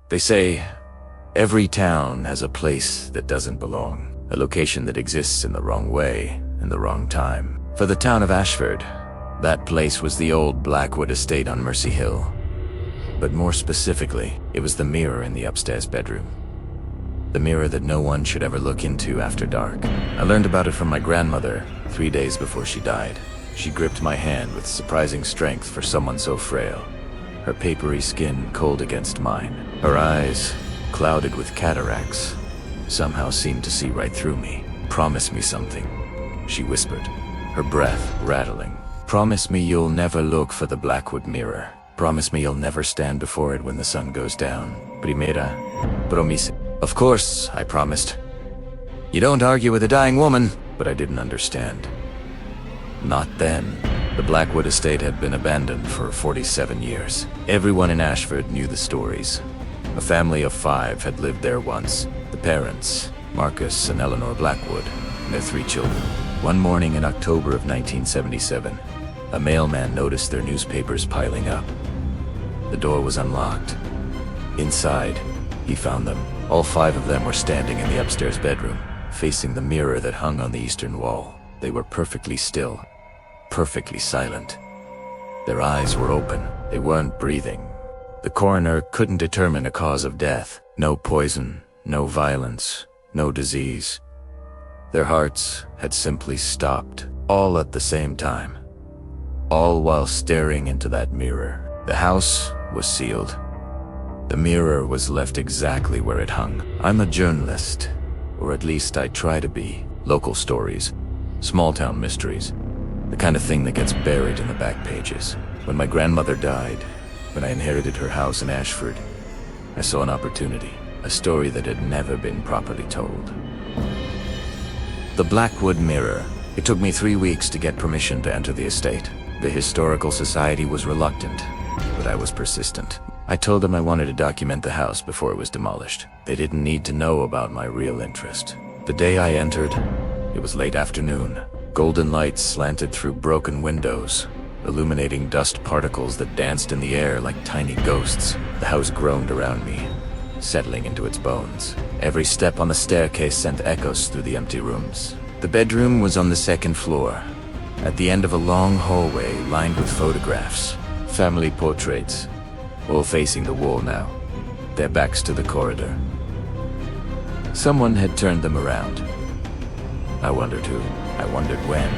They say every town has a place that doesn't belong, a location that exists in the wrong way, in the wrong time. For the town of Ashford, that place was the old Blackwood estate on Mercy Hill. But more specifically, it was the mirror in the upstairs bedroom. The mirror that no one should ever look into after dark. I learned about it from my grandmother 3 days before she died. She gripped my hand with surprising strength for someone so frail. Her papery skin cold against mine. Her eyes, clouded with cataracts, somehow seemed to see right through me. "Promise me something," she whispered, her breath rattling. "Promise me you'll never look for the Blackwood mirror. Promise me you'll never stand before it when the sun goes down. Primera promesa." Of course, I promised. You don't argue with a dying woman, but I didn't understand. Not then. The Blackwood estate had been abandoned for 47 years. Everyone in Ashford knew the stories. A family of 5 had lived there once. The parents, Marcus and Eleanor Blackwood, and their 3 children. One morning in October of 1977, a mailman noticed their newspapers piling up. The door was unlocked. Inside, he found them. All 5 of them were standing in the upstairs bedroom, facing the mirror that hung on the eastern wall. They were perfectly still, perfectly silent. Their eyes were open. They weren't breathing. The coroner couldn't determine a cause of death. No poison, no violence, no disease. Their hearts had simply stopped, all at the same time. All while staring into that mirror. The house was sealed. The mirror was left exactly where it hung. I'm a journalist, or at least I try to be. Local stories, small-town mysteries, the kind of thing that gets buried in the back pages. When my grandmother died, when I inherited her house in Ashford, I saw an opportunity, a story that had never been properly told. The Blackwood Mirror. It took me 3 weeks to get permission to enter the estate. The Historical Society was reluctant, but I was persistent. I told them I wanted to document the house before it was demolished. They didn't need to know about my real interest. The day I entered, it was late afternoon. Golden lights slanted through broken windows, illuminating dust particles that danced in the air like tiny ghosts. The house groaned around me, settling into its bones. Every step on the staircase sent echoes through the empty rooms. The bedroom was on the 2nd floor, at the end of a long hallway lined with photographs, family portraits, all facing the wall now, their backs to the corridor. Someone had turned them around. I wondered who. I wondered when.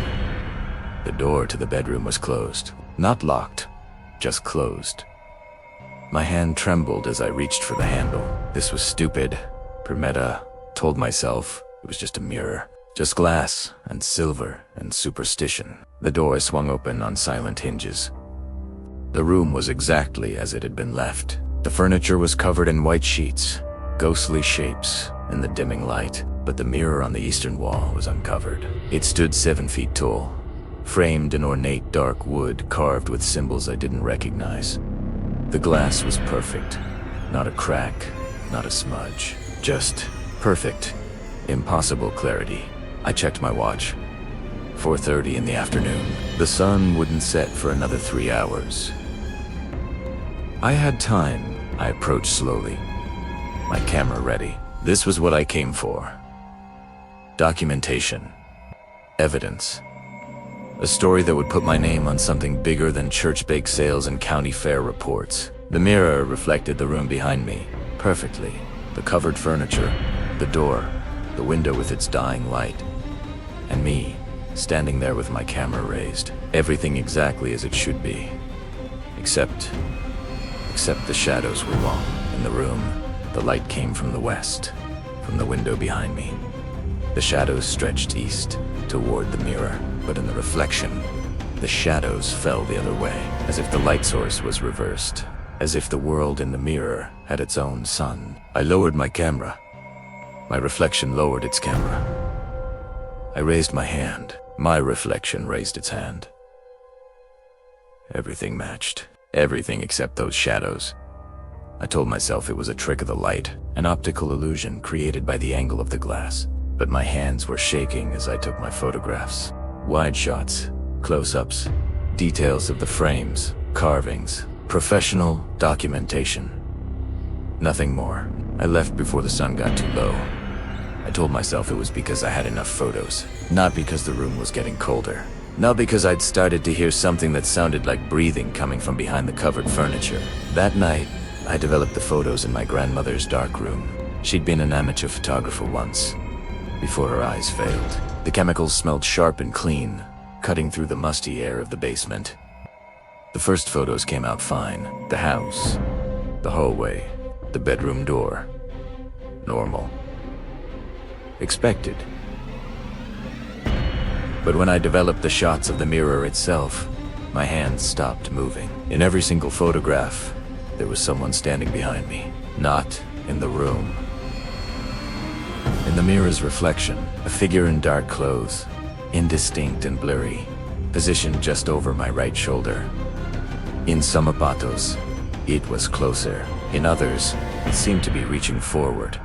The door to the bedroom was closed. Not locked, just closed. My hand trembled as I reached for the handle. This was stupid. Permetta told myself it was just a mirror. Just glass and silver and superstition. The door swung open on silent hinges. The room was exactly as it had been left. The furniture was covered in white sheets, ghostly shapes in the dimming light, but the mirror on the eastern wall was uncovered. It stood 7 feet tall, framed in ornate dark wood carved with symbols I didn't recognize. The glass was perfect. Not a crack, not a smudge. Just perfect, impossible clarity. I checked my watch. 4:30 in the afternoon. The sun wouldn't set for another 3 hours. I had time. I approached slowly, my camera ready. This was what I came for. Documentation. Evidence. A story that would put my name on something bigger than church bake sales and county fair reports. The mirror reflected the room behind me, perfectly. The covered furniture, the door, the window with its dying light, and me, standing there with my camera raised. Everything exactly as it should be. Except the shadows were wrong. In the room, the light came from the west, from the window behind me. The shadows stretched east, toward the mirror, but in the reflection, the shadows fell the other way, as if the light source was reversed, as if the world in the mirror had its own sun. I lowered my camera. My reflection lowered its camera. I raised my hand. My reflection raised its hand. Everything matched. Everything except those shadows. I told myself it was a trick of the light, an optical illusion created by the angle of the glass. But my hands were shaking as I took my photographs. Wide shots, close-ups, details of the frames, carvings, professional documentation. Nothing more. I left before the sun got too low. I told myself it was because I had enough photos, not because the room was getting colder. Not because I'd started to hear something that sounded like breathing coming from behind the covered furniture. That night, I developed the photos in my grandmother's dark room. She'd been an amateur photographer once, before her eyes failed. The chemicals smelled sharp and clean, cutting through the musty air of the basement. The first photos came out fine. The house, the hallway, the bedroom door. Normal. Expected. But when I developed the shots of the mirror itself, my hands stopped moving. In every single photograph, there was someone standing behind me. Not in the room. In the mirror's reflection, a figure in dark clothes, indistinct and blurry, positioned just over my right shoulder. In some apatos, it was closer. In others, it seemed to be reaching forward.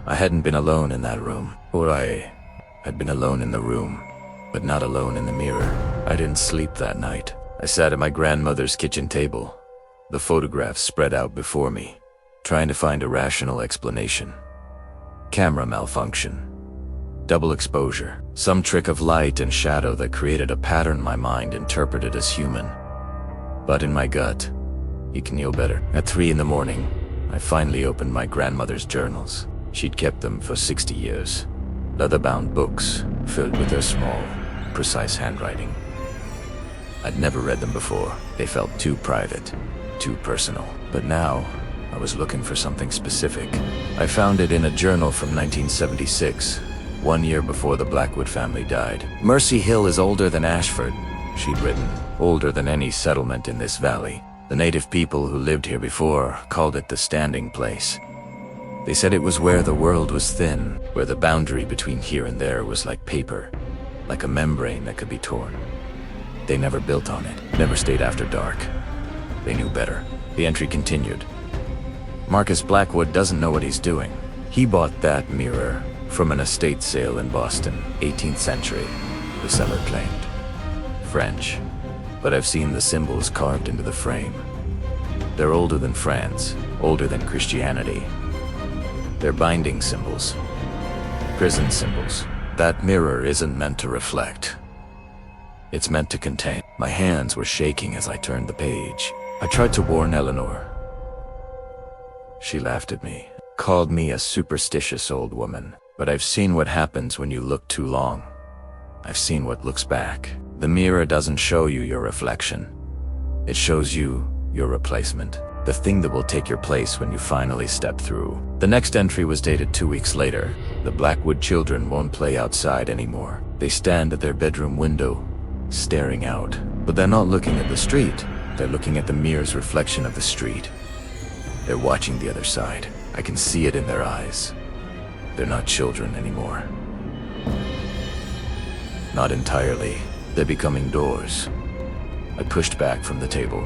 I hadn't been alone in that room, or I had been alone in the room, but not alone in the mirror. I didn't sleep that night. I sat at my grandmother's kitchen table, the photographs spread out before me, trying to find a rational explanation. Camera malfunction, double exposure, some trick of light and shadow that created a pattern my mind interpreted as human. But in my gut, you can know better. At 3 in the morning, I finally opened my grandmother's journals. She'd kept them for 60 years. Leather-bound books filled with her small, precise handwriting. I'd never read them before. They felt too private, too personal. But now, I was looking for something specific. I found it in a journal from 1976, 1 year before the Blackwood family died. "Mercy Hill is older than Ashford," she'd written. "Older than any settlement in this valley. The native people who lived here before called it the standing place. They said it was where the world was thin, where the boundary between here and there was like paper, like a membrane that could be torn. They never built on it, never stayed after dark. They knew better." The entry continued. "Marcus Blackwood doesn't know what he's doing. He bought that mirror from an estate sale in Boston, 18th century, the seller claimed. French, but I've seen the symbols carved into the frame. They're older than France, older than Christianity. They're binding symbols, prison symbols. That mirror isn't meant to reflect. It's meant to contain." My hands were shaking as I turned the page. I tried to warn Eleanor. She laughed at me, called me a superstitious old woman. But I've seen what happens when you look too long. I've seen what looks back. The mirror doesn't show you your reflection. It shows you your replacement. The thing that will take your place when you finally step through. The next entry was dated 2 weeks later. "The Blackwood children won't play outside anymore. They stand at their bedroom window, staring out. But they're not looking at the street. They're looking at the mirror's reflection of the street. They're watching the other side. I can see it in their eyes. They're not children anymore. Not entirely. They're becoming doors." I pushed back from the table,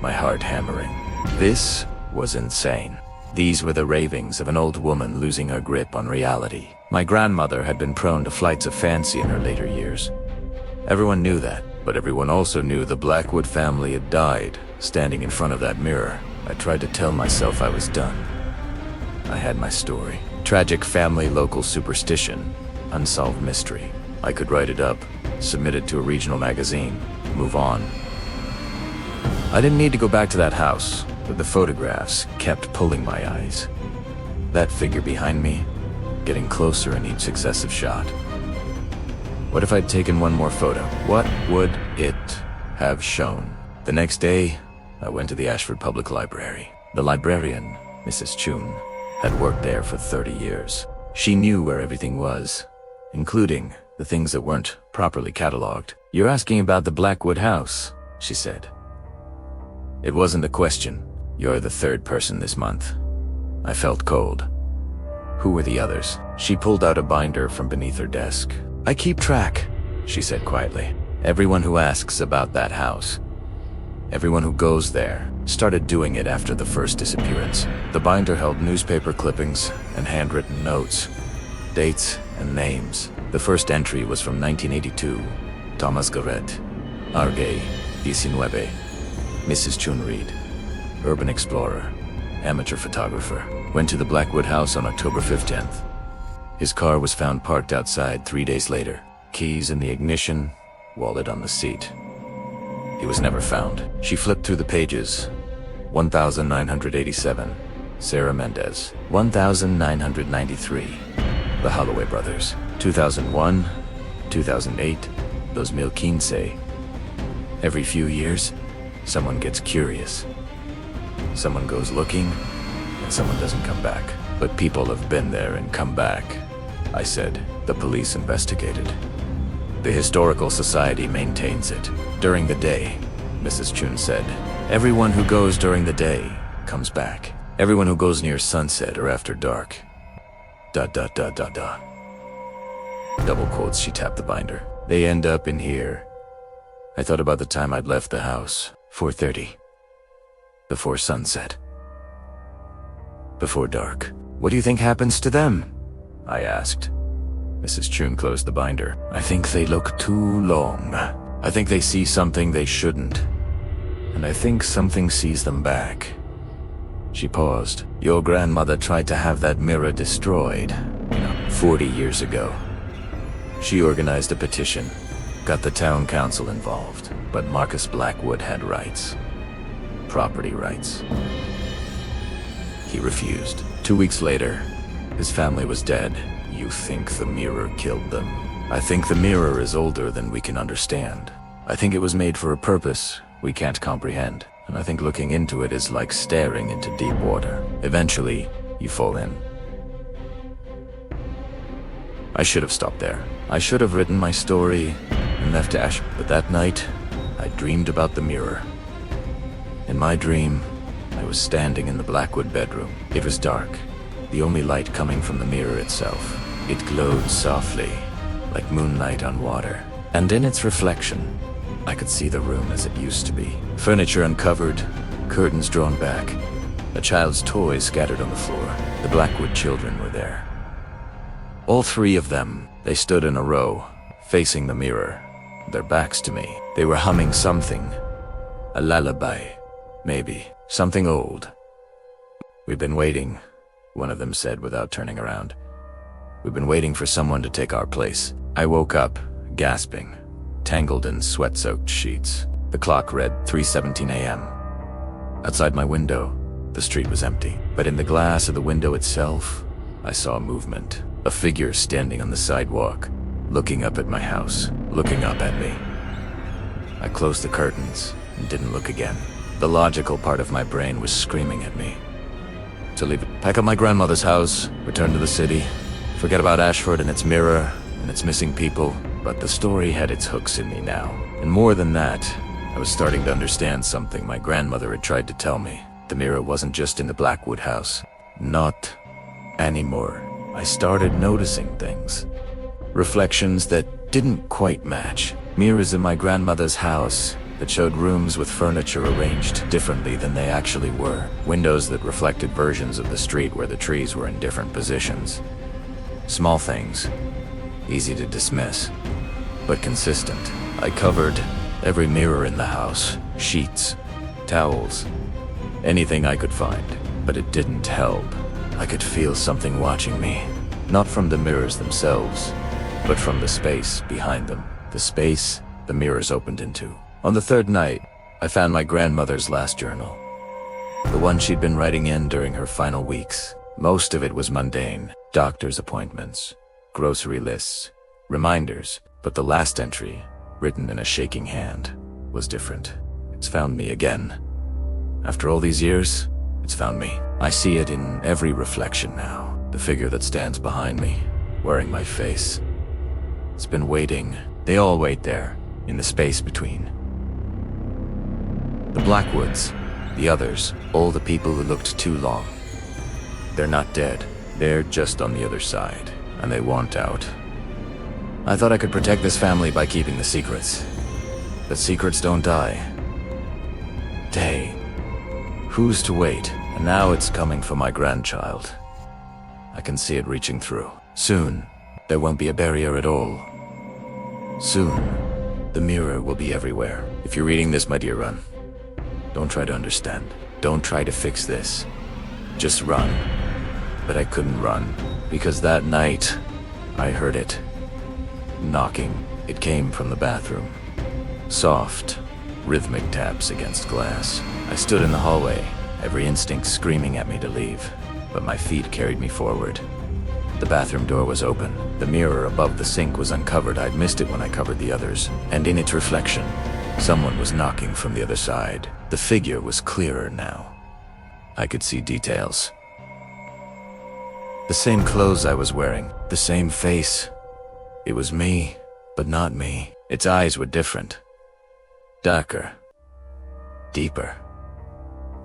my heart hammering. This was insane. These were the ravings of an old woman losing her grip on reality. My grandmother had been prone to flights of fancy in her later years. Everyone knew that, but everyone also knew the Blackwood family had died, standing in front of that mirror. I tried to tell myself I was done. I had my story. Tragic family local superstition, unsolved mystery. I could write it up, submit it to a regional magazine, move on. I didn't need to go back to that house, but the photographs kept pulling my eyes. That figure behind me, getting closer in each successive shot. What if I'd taken one more photo? What would it have shown? The next day, I went to the Ashford Public Library. The librarian, Mrs. Chun, had worked there for 30 years. She knew where everything was, including the things that weren't properly cataloged. "You're asking about the Blackwood house," she said. It wasn't a question. "You're the third person this month." I felt cold. "Who were the others?" She pulled out a binder from beneath her desk. "I keep track," she said quietly. "Everyone who asks about that house. Everyone who goes there started doing it after the first disappearance." The binder held newspaper clippings and handwritten notes, dates and names. The first entry was from 1982. Thomas Garrett, Argay, 19. Mrs. Chun Reed, urban explorer. amateur photographer, went to the Blackwood house on October 15th. His car was found parked outside 3 days later. Keys in the ignition, wallet on the seat. He was never found. She flipped through the pages. 1987. Sarah Mendez. 1993. The Holloway brothers. 2001. 2008. 2015. Every few years, someone gets curious. Someone goes looking, and someone doesn't come back. But people have been there and come back. I said. The police investigated. The Historical Society maintains it. During the day, Mrs. Chun said. Everyone who goes during the day comes back. Everyone who goes near sunset or after dark. ... Double quotes, she tapped the binder. They end up in here. I thought about the time I'd left the house. 4:30. Before sunset. Before dark. What do you think happens to them? I asked. Mrs. Chun closed the binder. I think they look too long. I think they see something they shouldn't. And I think something sees them back. She paused. Your grandmother tried to have that mirror destroyed, 40 years ago. She organized a petition, got the town council involved, but Marcus Blackwood had rights. Property rights. He refused. 2 weeks later, his family was dead. You think the mirror killed them? I think the mirror is older than we can understand. I think it was made for a purpose we can't comprehend. And I think looking into it is like staring into deep water. Eventually, you fall in. I should have stopped there. I should have written my story and left Ashford. But that night, I dreamed about the mirror. In my dream, I was standing in the Blackwood bedroom. It was dark, the only light coming from the mirror itself. It glowed softly, like moonlight on water. And in its reflection, I could see the room as it used to be. Furniture uncovered, curtains drawn back, a child's toys scattered on the floor. The Blackwood children were there. All three of them. They stood in a row, facing the mirror, their backs to me. They were humming something. A lullaby, maybe. Something old. We've been waiting, one of them said without turning around. We've been waiting for someone to take our place. I woke up, gasping, tangled in sweat-soaked sheets. The clock read 3:17 a.m. Outside my window, the street was empty. But in the glass of the window itself, I saw movement. A figure standing on the sidewalk, looking up at my house, looking up at me. I closed the curtains and didn't look again. The logical part of my brain was screaming at me to leave it. Pack up my grandmother's house, return to the city, forget about Ashford and its mirror and its missing people. But the story had its hooks in me now. And more than that, I was starting to understand something my grandmother had tried to tell me. The mirror wasn't just in the Blackwood house. Not anymore. I started noticing things. Reflections that didn't quite match. Mirrors in my grandmother's house that showed rooms with furniture arranged differently than they actually were. Windows that reflected versions of the street where the trees were in different positions. Small things, easy to dismiss, but consistent. I covered every mirror in the house, sheets, towels, anything I could find, but it didn't help. I could feel something watching me, not from the mirrors themselves, but from the space behind them, the space the mirrors opened into. On the third night, I found my grandmother's last journal, the one she'd been writing in during her final weeks. Most of it was mundane, doctor's appointments, grocery lists, reminders, but the last entry, written in a shaking hand, was different. It's found me again. After all these years, it's found me. I see it in every reflection now. The figure that stands behind me, wearing my face. It's been waiting. They all wait there, in the space between. The Blackwoods, the others, all the people who looked too long. They're not dead. They're just on the other side, and they want out. I thought I could protect this family by keeping the secrets. But secrets don't die. Who's to wait? And now it's coming for my grandchild. I can see it reaching through. Soon, there won't be a barrier at all. Soon, the mirror will be everywhere. If you're reading this, my dear one, don't try to understand. Don't try to fix this. Just run. But I couldn't run, because that night, I heard it. Knocking. It came from the bathroom. Soft, rhythmic taps against glass. I stood in the hallway, every instinct screaming at me to leave, but my feet carried me forward. The bathroom door was open. The mirror above the sink was uncovered. I'd missed it when I covered the others. And in its reflection, someone was knocking from the other side. The figure was clearer now. I could see details. The same clothes I was wearing, the same face. It was me, but not me. Its eyes were different. Darker. Deeper.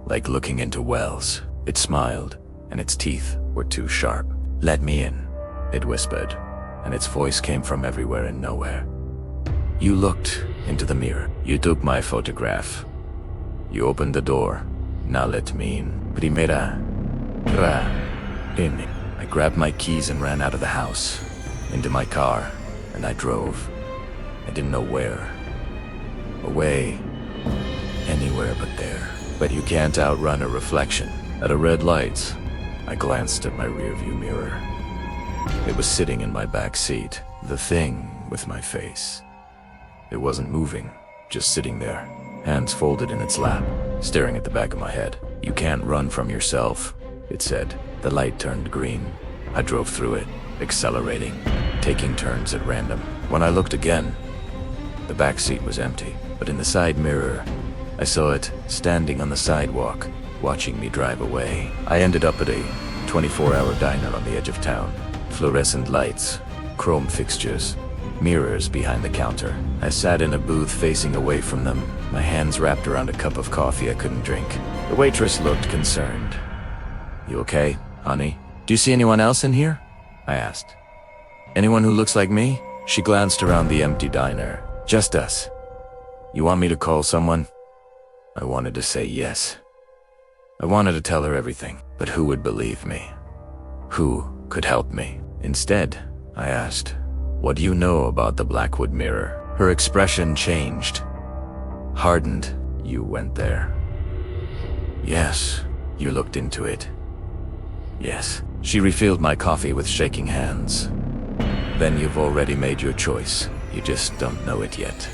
Like looking into wells. It smiled, and its teeth were too sharp. "Let me in," it whispered, and its voice came from everywhere and nowhere. "You looked into the mirror. You took my photograph. You opened the door. Now let me in. Primera. In." I grabbed my keys and ran out of the house, into my car, and I drove. I didn't know where. Away. Anywhere but there. But you can't outrun a reflection. At a red light, I glanced at my rearview mirror. It was sitting in my back seat, the thing with my face. It wasn't moving, just sitting there, hands folded in its lap, staring at the back of my head. "You can't run from yourself," it said. The light turned green. I drove through it, accelerating, taking turns at random. When I looked again, the back seat was empty, but in the side mirror, I saw it standing on the sidewalk, watching me drive away. I ended up at a 24-hour diner on the edge of town. Fluorescent lights, chrome fixtures, mirrors behind the counter. I sat in a booth facing away from them, my hands wrapped around a cup of coffee I couldn't drink. The waitress looked concerned. "You okay, honey? Do you see anyone else in here?" I asked. "Anyone who looks like me?" She glanced around the empty diner. "Just us. You want me to call someone?" I wanted to say yes. I wanted to tell her everything, but who would believe me? Who could help me? Instead, I asked, "What do you know about the Blackwood mirror?" Her expression changed. Hardened. "You went there?" "Yes." "You looked into it?" "Yes." She refilled my coffee with shaking hands. "Then you've already made your choice. You just don't know it yet."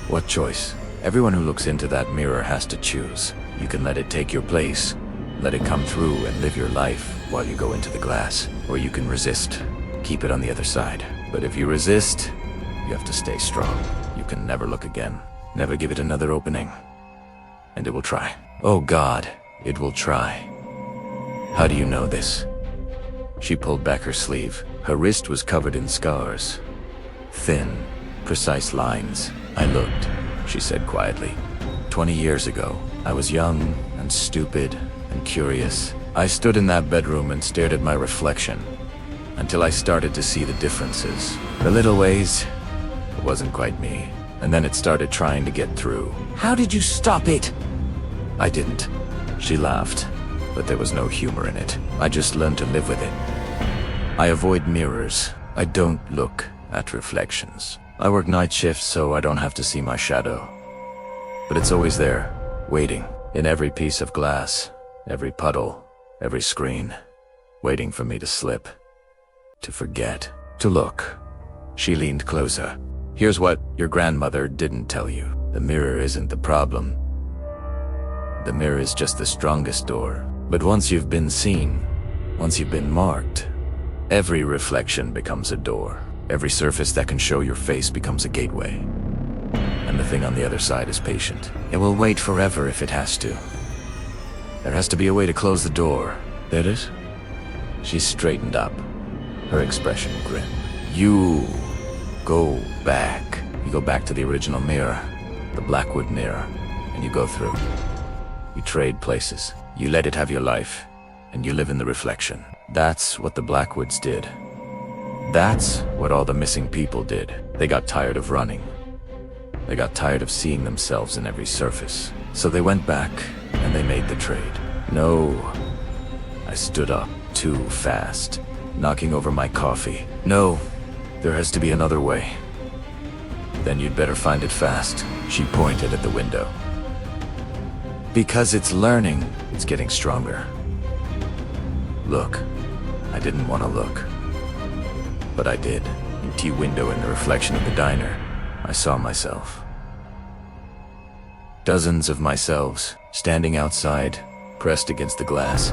"What choice?" "Everyone who looks into that mirror has to choose. You can let it take your place, let it come through and live your life while you go into the glass. Or you can resist, keep it on the other side. But if you resist, you have to stay strong. You can never look again, never give it another opening. And it will try. Oh God, it will try." "How do you know this?" She pulled back her sleeve. Her wrist was covered in scars. Thin, precise lines. "I looked," she said quietly. 20 years ago, I was young and stupid and curious. I stood in that bedroom and stared at my reflection until I started to see the differences. The little ways, it wasn't quite me. And then it started trying to get through. "How did you stop it?" "I didn't." She laughed, but there was no humor in it. I just learned to live with it. I avoid mirrors. I don't look at reflections. I work night shifts so I don't have to see my shadow. But it's always there, waiting, in every piece of glass, every puddle, every screen, waiting for me to slip, to forget, to look. She leaned closer. "Here's what your grandmother didn't tell you. The mirror isn't the problem. The mirror is just the strongest door. But once you've been seen, once you've been marked, every reflection becomes a door. Every surface that can show your face becomes a gateway. And the thing on the other side is patient. It will wait forever if it has to. There has to be a way to close the door. There is?" She straightened up, her expression grim. "You go back. You go back to the original mirror, the Blackwood mirror, and you go through. You trade places. You let it have your life, and you live in the reflection. That's what the Blackwoods did. That's what all the missing people did. They got tired of running. They got tired of seeing themselves in every surface. So they went back, and they made the trade. No." I stood up, too fast, knocking over my coffee. "No, there has to be another way." "Then you'd better find it fast." She pointed at the window. "Because it's learning, it's getting stronger. Look. I didn't want to look. But I did. Empty window in the reflection of the diner. I saw myself. Dozens of myselves, standing outside, pressed against the glass,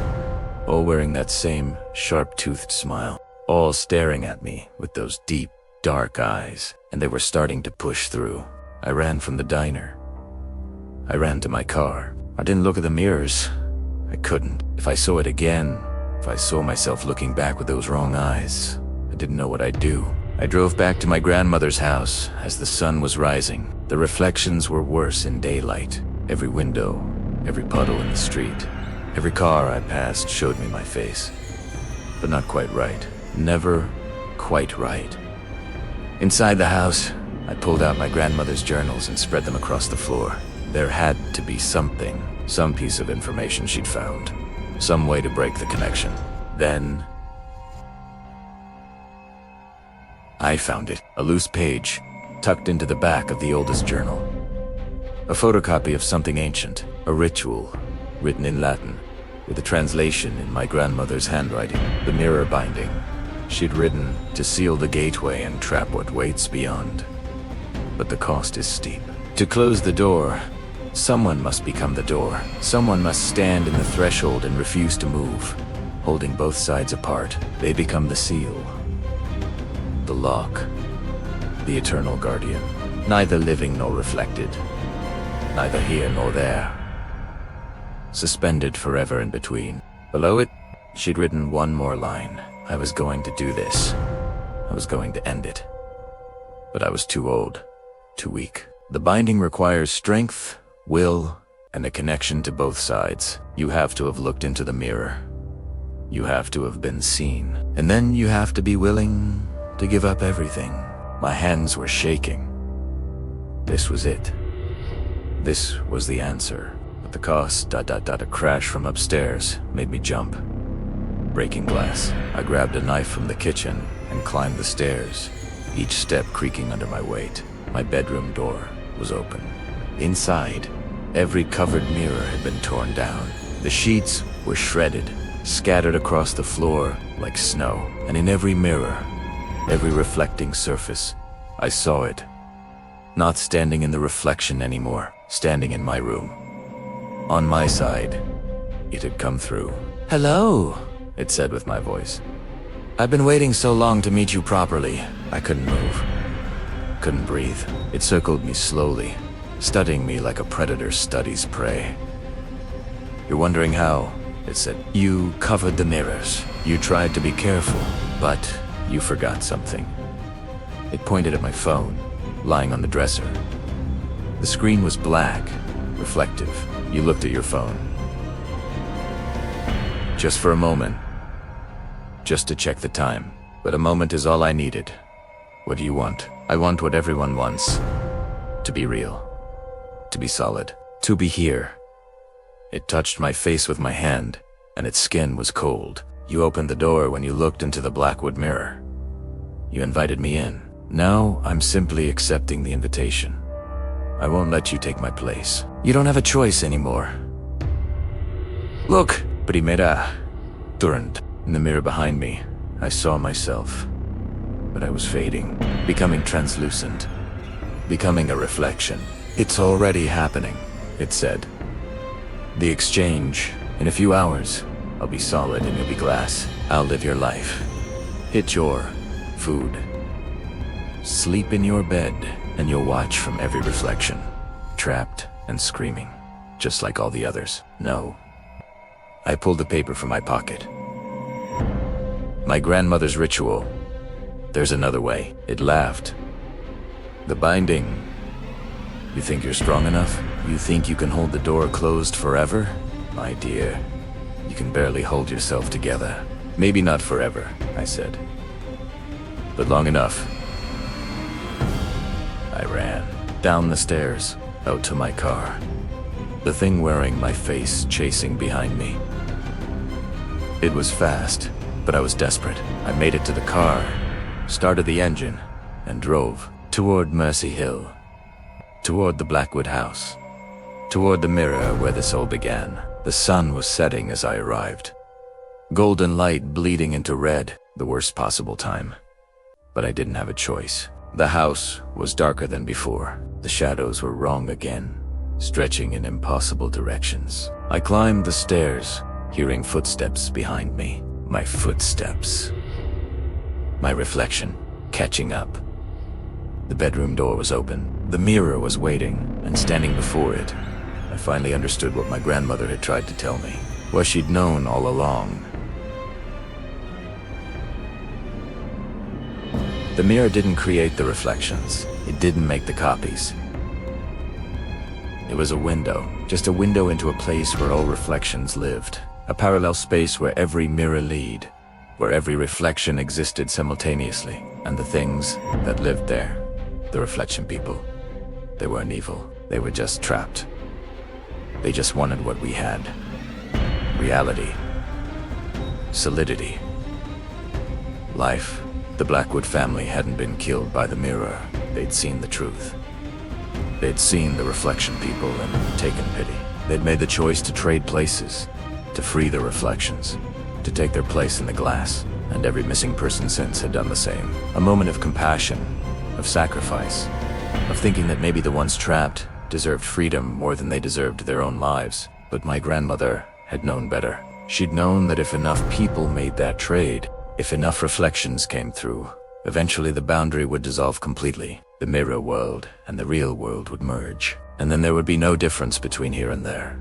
all wearing that same sharp-toothed smile, all staring at me with those deep, dark eyes, and they were starting to push through. I ran from the diner. I ran to my car. I didn't look at the mirrors. I couldn't. If I saw it again, if I saw myself looking back with those wrong eyes, I didn't know what I'd do. I drove back to my grandmother's house as the sun was rising. The reflections were worse in daylight. Every window, every puddle in the street, every car I passed showed me my face. But not quite right. Never quite right. Inside the house, I pulled out my grandmother's journals and spread them across the floor. There had to be something, some piece of information she'd found. Some way to break the connection. Then I found it. A loose page, tucked into the back of the oldest journal. A photocopy of something ancient, a ritual, written in Latin, with a translation in my grandmother's handwriting, the mirror binding. She'd written, to seal the gateway and trap what waits beyond. But the cost is steep. To close the door, someone must become the door. Someone must stand in the threshold and refuse to move. Holding both sides apart, they become the seal. The lock. The eternal guardian. Neither living nor reflected. Neither here nor there. Suspended forever in between. Below it, she'd written one more line. I was going to do this. I was going to end it. But I was too old. Too weak. The binding requires strength, will, and a connection to both sides. You have to have looked into the mirror. You have to have been seen. And then you have to be willing to give up everything. My hands were shaking. This was it. This was the answer. But the cost, a crash from upstairs made me jump. Breaking glass. I grabbed a knife from the kitchen and climbed the stairs, each step creaking under my weight. My bedroom door was open. Inside, every covered mirror had been torn down. The sheets were shredded, scattered across the floor like snow. And in every mirror, every reflecting surface, I saw it. Not standing in the reflection anymore, standing in my room. On my side, it had come through. "Hello," it said with my voice. "I've been waiting so long to meet you properly." I couldn't move. Couldn't breathe. It circled me slowly, studying me like a predator studies prey. "You're wondering how?" it said. "You covered the mirrors. You tried to be careful, but you forgot something." It pointed at my phone, lying on the dresser. The screen was black, reflective. You looked at your phone. Just for a moment. Just to check the time. But a moment is all I needed. What do you want? I want what everyone wants. To be real. To be solid. To be here. It touched my face with my hand, and its skin was cold. You opened the door when you looked into the Blackwood mirror. You invited me in. Now I'm simply accepting the invitation. I won't let you take my place. You don't have a choice anymore. Look! Primera. Turned. In the mirror behind me, I saw myself. But I was fading, becoming translucent, becoming a reflection. "It's already happening," it said. "The exchange. In a few hours, I'll be solid and you'll be glass. I'll live your life. Hit your food. Sleep in your bed, and you'll watch from every reflection. Trapped and screaming, just like all the others. No." I pulled the paper from my pocket. My grandmother's ritual. There's another way. It laughed. The binding. You think you're strong enough? You think you can hold the door closed forever? My dear, you can barely hold yourself together. Maybe not forever, I said. But long enough. I ran. Down the stairs, out to my car. The thing wearing my face chasing behind me. It was fast, but I was desperate. I made it to the car, started the engine, and drove toward Mercy Hill, toward the Blackwood house, toward the mirror where this all began. The sun was setting as I arrived. Golden light bleeding into red, the worst possible time. But I didn't have a choice. The house was darker than before. The shadows were wrong again, stretching in impossible directions. I climbed the stairs, hearing footsteps behind me. My footsteps. My reflection, catching up. The bedroom door was open. The mirror was waiting, and standing before it, I finally understood what my grandmother had tried to tell me. What she'd known all along. The mirror didn't create the reflections. It didn't make the copies. It was a window, just a window into a place where all reflections lived. A parallel space where every mirror led, where every reflection existed simultaneously. And the things that lived there, the reflection people, they weren't evil. They were just trapped. They just wanted what we had. Reality. Solidity. Life. The Blackwood family hadn't been killed by the mirror. They'd seen the truth. They'd seen the reflection people and taken pity. They'd made the choice to trade places, to free the reflections, to take their place in the glass. And every missing person since had done the same. A moment of compassion, of sacrifice, of thinking that maybe the ones trapped deserved freedom more than they deserved their own lives. But my grandmother had known better. She'd known that if enough people made that trade, if enough reflections came through, eventually the boundary would dissolve completely. The mirror world and the real world would merge. And then there would be no difference between here and there.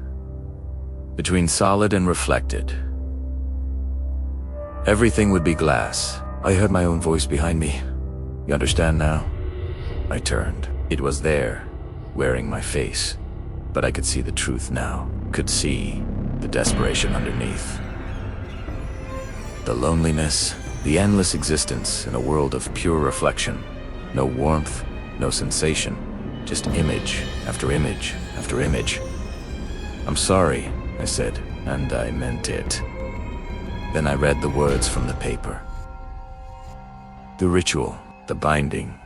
Between solid and reflected. Everything would be glass. I heard my own voice behind me. You understand now? I turned. It was there, wearing my face. But I could see the truth now. Could see the desperation underneath. The loneliness, the endless existence in a world of pure reflection. No warmth, no sensation, just image after image after image. I'm sorry, I said, and I meant it. Then I read the words from the paper. The ritual, the binding,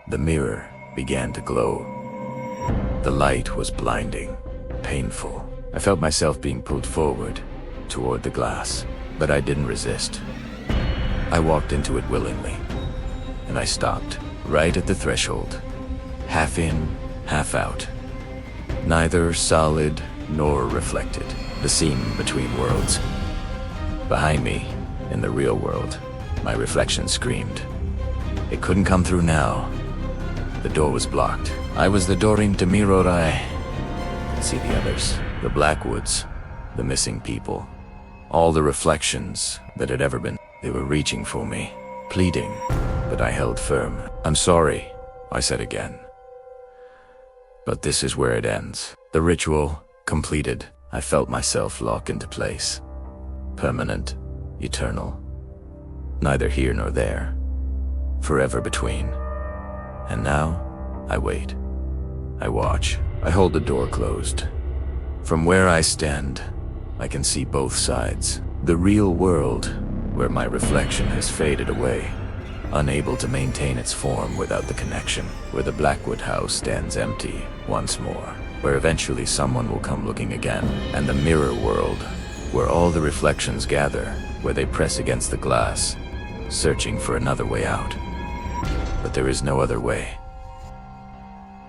the mirror began to glow. The light was blinding, painful. I felt myself being pulled forward, toward the glass. But I didn't resist. I walked into it willingly, and I stopped, right at the threshold. Half in, half out. Neither solid nor reflected. The seam between worlds. Behind me, in the real world, my reflection screamed. It couldn't come through now. The door was blocked. I was the Dorin de Mirorai. I could see the others, the Blackwoods, the missing people. All the reflections that had ever been. They were reaching for me, pleading, but I held firm. I'm sorry, I said again. But this is where it ends. The ritual completed. I felt myself lock into place. Permanent, eternal. Neither here nor there. Forever between. And now, I wait. I watch. I hold the door closed. From where I stand, I can see both sides. The real world, where my reflection has faded away, unable to maintain its form without the connection. Where the Blackwood house stands empty once more. Where eventually someone will come looking again. And the mirror world, where all the reflections gather, where they press against the glass, searching for another way out. But there is no other way.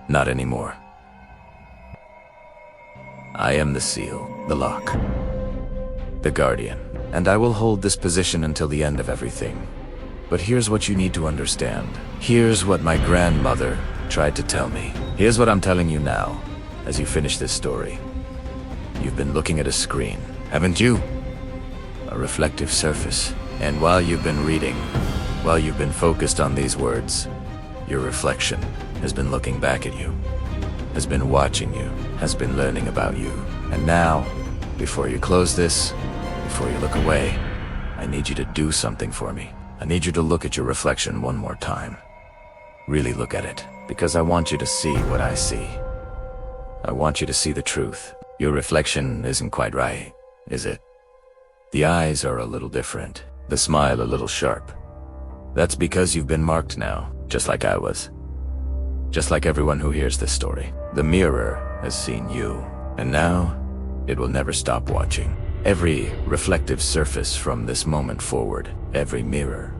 Not anymore. I am the seal, the lock, the guardian, and I will hold this position until the end of everything. But here's what you need to understand. Here's what my grandmother tried to tell me. Here's what I'm telling you now, as you finish this story. You've been looking at a screen, haven't you? A reflective surface. And while you've been reading, while you've been focused on these words, your reflection has been looking back at you, has been watching you, has been learning about you. And now, before you close this, before you look away, I need you to do something for me. I need you to look at your reflection one more time. Really look at it, because I want you to see what I see. I want you to see the truth. Your reflection isn't quite right, is it? The eyes are a little different, the smile a little sharp. That's because you've been marked now, just like I was. Just like everyone who hears this story. The mirror has seen you, and now it will never stop watching. Every reflective surface from this moment forward, every mirror,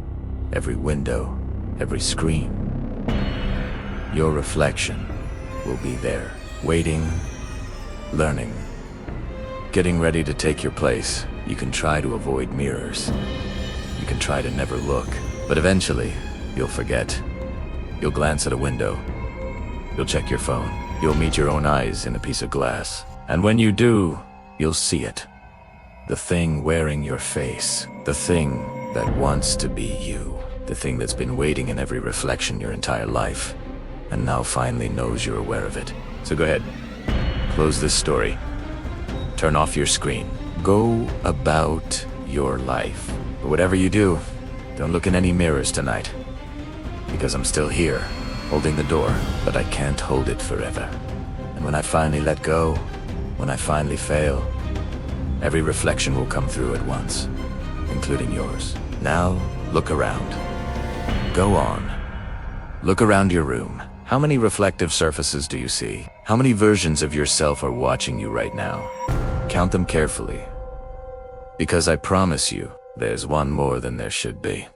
every window, every screen, your reflection will be there, waiting, learning, getting ready to take your place. You can try to avoid mirrors. You can try to never look, but eventually, you'll forget. You'll glance at a window. You'll check your phone. You'll meet your own eyes in a piece of glass. And when you do, you'll see it. The thing wearing your face. The thing that wants to be you. The thing that's been waiting in every reflection your entire life, and now finally knows you're aware of it. So go ahead. Close this story. Turn off your screen. Go about your life. But whatever you do, don't look in any mirrors tonight. Because I'm still here, holding the door, but I can't hold it forever. And when I finally let go, when I finally fail, every reflection will come through at once, including yours. Now, look around. Go on. Look around your room. How many reflective surfaces do you see? How many versions of yourself are watching you right now? Count them carefully. Because I promise you, there's one more than there should be.